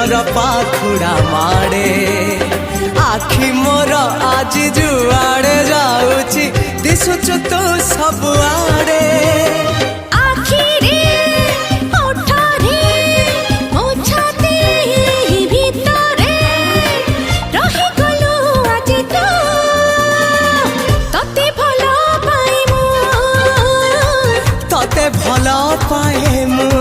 फूलर पाखुड़ा माड़े आखि मोर आज जुआड़े जाऊची दिशुचु तू सबुआड़े भल पाए मु